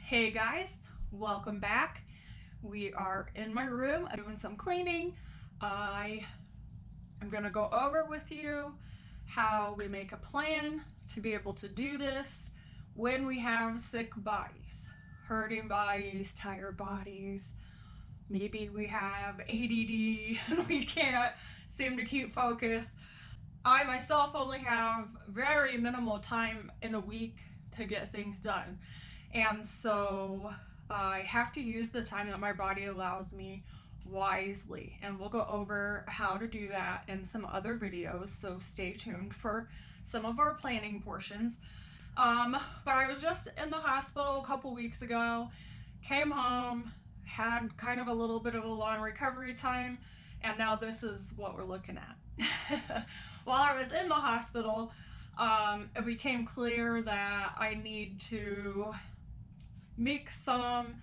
Hey guys, welcome back. We are in my room doing some cleaning. I am going to go over with you how we make a plan to be able to do this when we have sick bodies, hurting bodies, tired bodies. Maybe we have ADD and we can't seem to keep focus. I myself only have very minimal time in a week to get things done. And so I have to use the time that my body allows me wisely. And we'll go over how to do that in some other videos. So stay tuned for some of our planning portions. But I was just in the hospital a couple weeks ago, came home, had kind of a little bit of a long recovery time, and now this is what we're looking at. While I was in the hospital, it became clear that I need to make some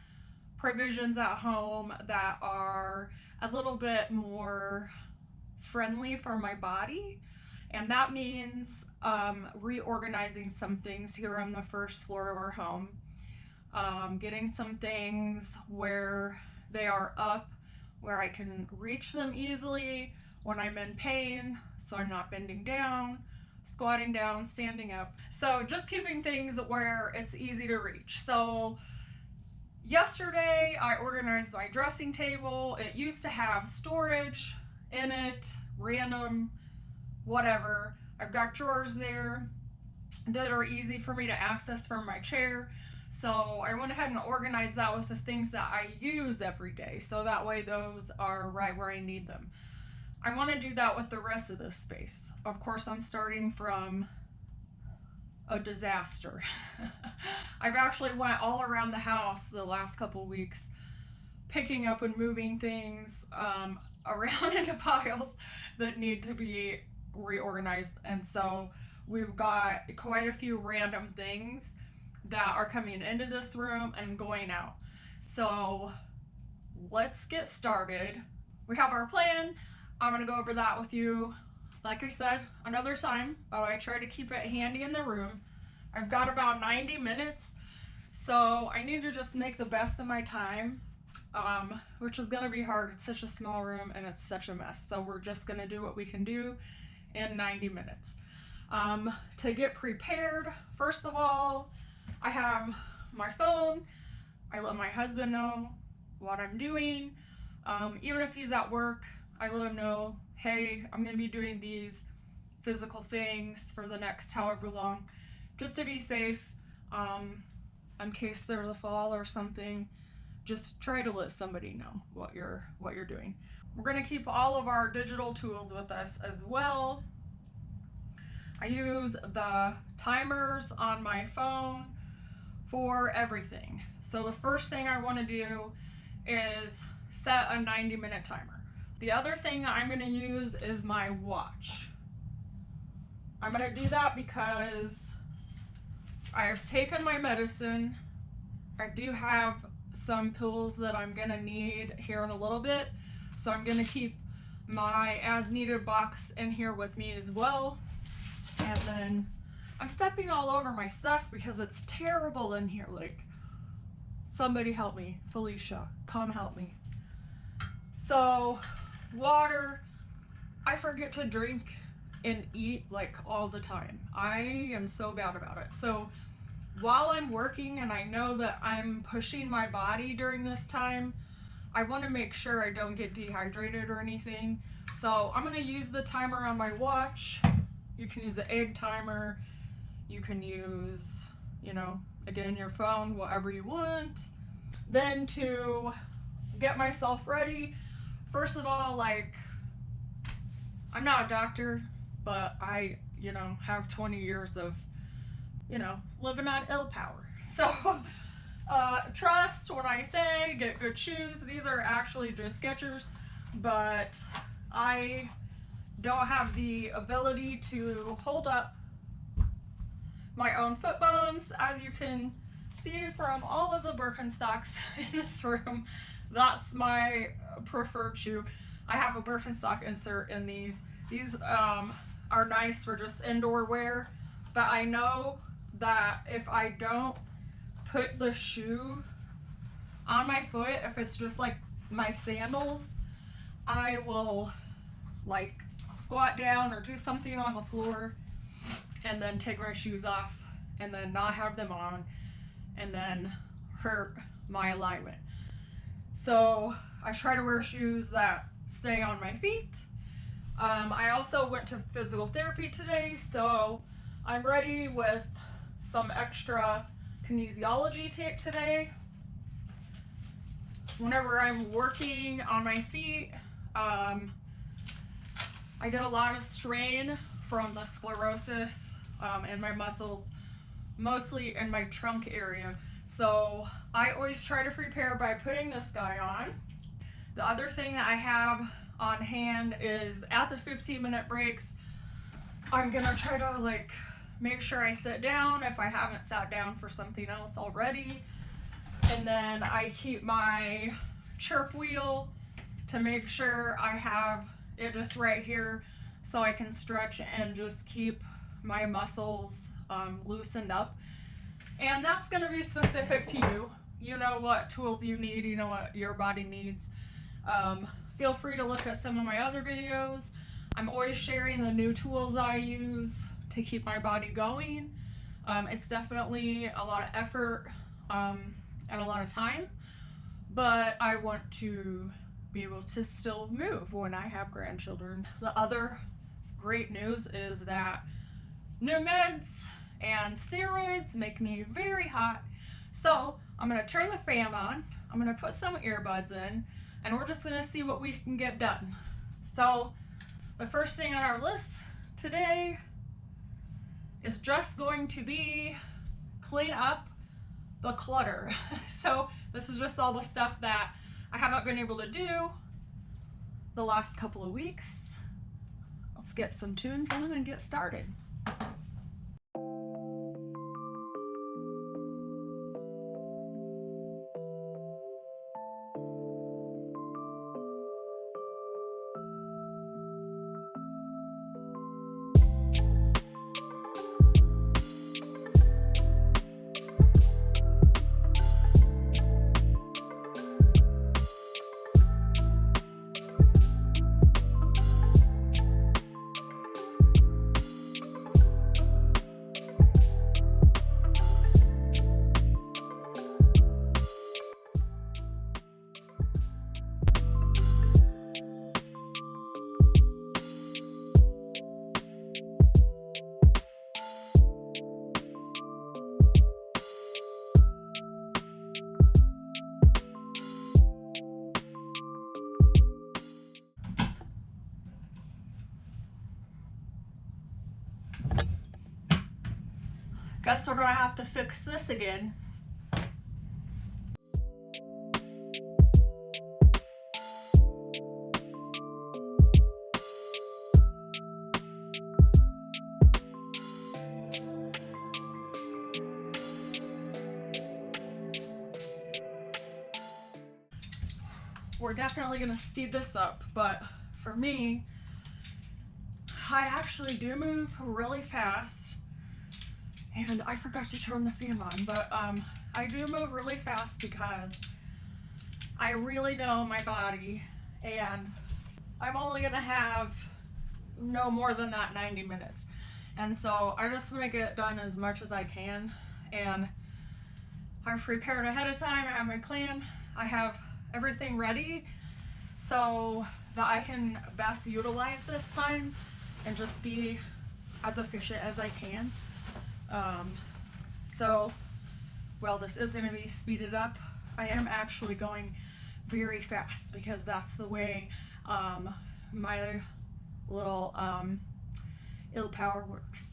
provisions at home that are a little bit more friendly for my body. And that means reorganizing some things here on the first floor of our home, getting some things where they are up, where I can reach them easily when I'm in pain, so I'm not bending down, squatting down, standing up. So just keeping things where it's easy to reach. So yesterday I organized my dressing table. It used to have storage in it, random, whatever. I've got drawers there that are easy for me to access from my chair. So I went ahead and organized that with the things that I use every day. So that way those are right where I need them. I want to do that with the rest of this space. Of course, I'm starting from a disaster. I've actually went all around the house the last couple weeks, picking up and moving things around into piles that need to be reorganized. And so we've got quite a few random things that are coming into this room and going out. So let's get started. We have our plan. I'm going to go over that with you, like I said, another time, but I try to keep it handy in the room. I've got about 90 minutes, so I need to just make the best of my time, which is going to be hard. It's such a small room and it's such a mess. So we're just going to do what we can do in 90 minutes. To get prepared, first of all, I have my phone. I let my husband know what I'm doing. Even if he's at work, I let him know, hey, I'm going to be doing these physical things for the next however long, just to be safe, in case there's a fall or something. Just try to let somebody know what you're doing. We're going to keep all of our digital tools with us as well. I use the timers on my phone for everything. So the first thing I want to do is set a 90-minute timer. The other thing I'm going to use is my watch. I'm going to do that because I've taken my medicine. I do have some pills that I'm going to need here in a little bit. So I'm going to keep my as needed box in here with me as well. And then I'm stepping all over my stuff because it's terrible in here. Like, somebody help me. Felicia, come help me. So, water. I forget to drink and eat like all the time. I am so bad about it. So while I'm working and I know that I'm pushing my body during this time, I want to make sure I don't get dehydrated or anything. So I'm going to use the timer on my watch. You can use an egg timer. You can use, again, your phone, whatever you want. Then to get myself ready, first of all, I'm not a doctor, but I, have 20 years of, living on illPOWER. So, trust when I say get good shoes. These are actually just Skechers, but I don't have the ability to hold up my own foot bones. As you can see from all of the Birkenstocks in this room, that's my preferred shoe. I have a Birkenstock insert in these. These are nice for just indoor wear, but I know that if I don't put the shoe on my foot, if it's just like my sandals, I will like squat down or do something on the floor and then take my shoes off and then not have them on and then hurt my alignment. So I try to wear shoes that stay on my feet. I also went to physical therapy today, so I'm ready with some extra kinesiology tape today. Whenever I'm working on my feet, I get a lot of strain from the sclerosis in my muscles, mostly in my trunk area. So I always try to prepare by putting this guy on. The other thing that I have on hand is at the 15-minute breaks, I'm gonna try to like make sure I sit down if I haven't sat down for something else already. And then I keep my chirp wheel to make sure I have it just right here so I can stretch and just keep my muscles loosened up. And that's going to be specific to you. You know what tools you need, you know what your body needs. Feel free to look at some of my other videos. I'm always sharing the new tools I use to keep my body going. It's definitely a lot of effort and a lot of time, but I want to be able to still move when I have grandchildren. The other great news is that new meds and steroids make me very hot. So I'm gonna turn the fan on, I'm gonna put some earbuds in, and we're just gonna see what we can get done. So the first thing on our list today is just going to be clean up the clutter. So this is just all the stuff that I haven't been able to do the last couple of weeks. Let's get some tunes on and get started. Guess we're gonna have to fix this again. We're definitely gonna speed this up, but for me, I actually do move really fast. And I forgot to turn the fan on, but I do move really fast because I really know my body, and I'm only gonna have no more than that 90 minutes. And so I just want to get it done as much as I can, and I've prepared ahead of time. I have my plan, I have everything ready so that I can best utilize this time and just be as efficient as I can. So while this is going to be speeded up, I am actually going very fast because that's the way my little illPOWER works.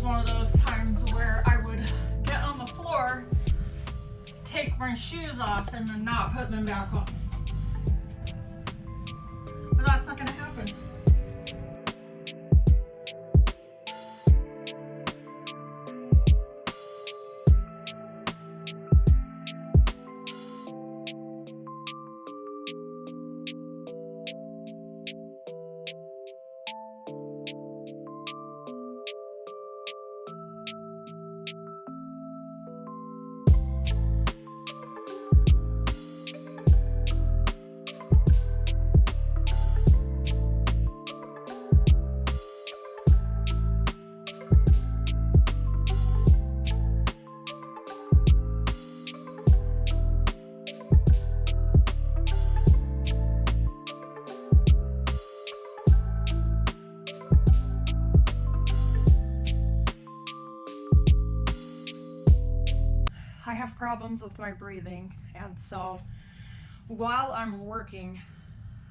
One of those times where I would get on the floor, take my shoes off, and then not put them back on. But problems with my breathing, and so while I'm working,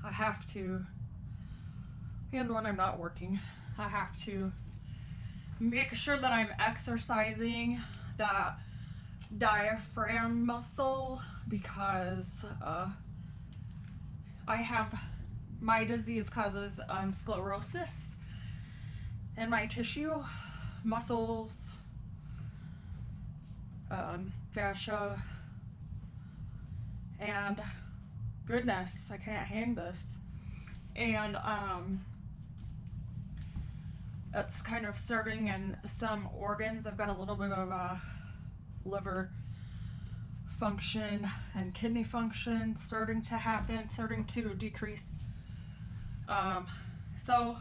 I have to, and when I'm not working, I have to make sure that I'm exercising that diaphragm muscle because I have, my disease causes sclerosis in my tissue, muscles, fascia, and goodness, I can't hang this. And it's kind of starting in some organs. I've got a little bit of liver function and kidney function starting to happen, starting to decrease. So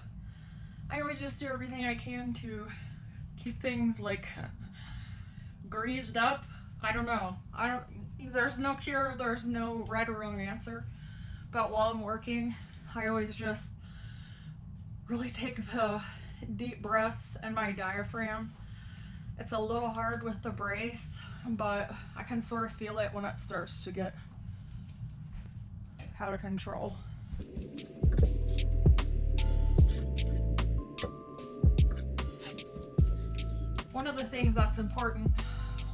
I always just do everything I can to keep things like greased up. I don't know. There's no cure, there's no right or wrong answer. But while I'm working, I always just really take the deep breaths in my diaphragm. It's a little hard with the brace, but I can sort of feel it when it starts to get out of control. One of the things that's important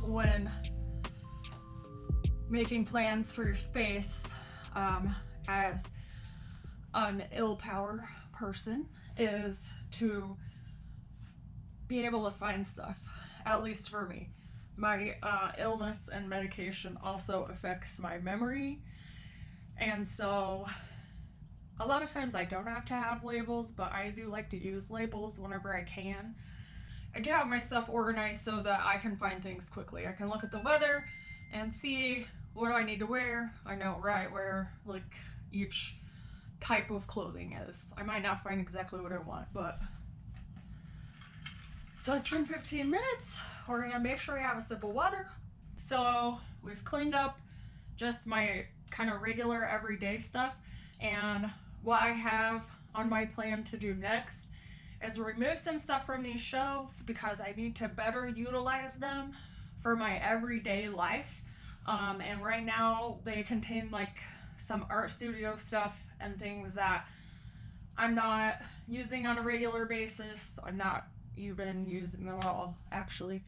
when making plans for your space as an illPOWER person is to be able to find stuff, at least for me. My illness and medication also affects my memory, and so a lot of times I don't have to have labels, but I do like to use labels whenever I can. I do have my stuff organized so that I can find things quickly. I can look at the weather and see what do I need to wear. I know right where like each type of clothing is. I might not find exactly what I want, but so it's been 15 minutes. We're gonna make sure I have a sip of water. So we've cleaned up just my kind of regular everyday stuff, and what I have on my plan to do next is remove some stuff from these shelves because I need to better utilize them for my everyday life. And right now they contain like some art studio stuff and things that I'm not using on a regular basis. I'm not even using them at all, actually.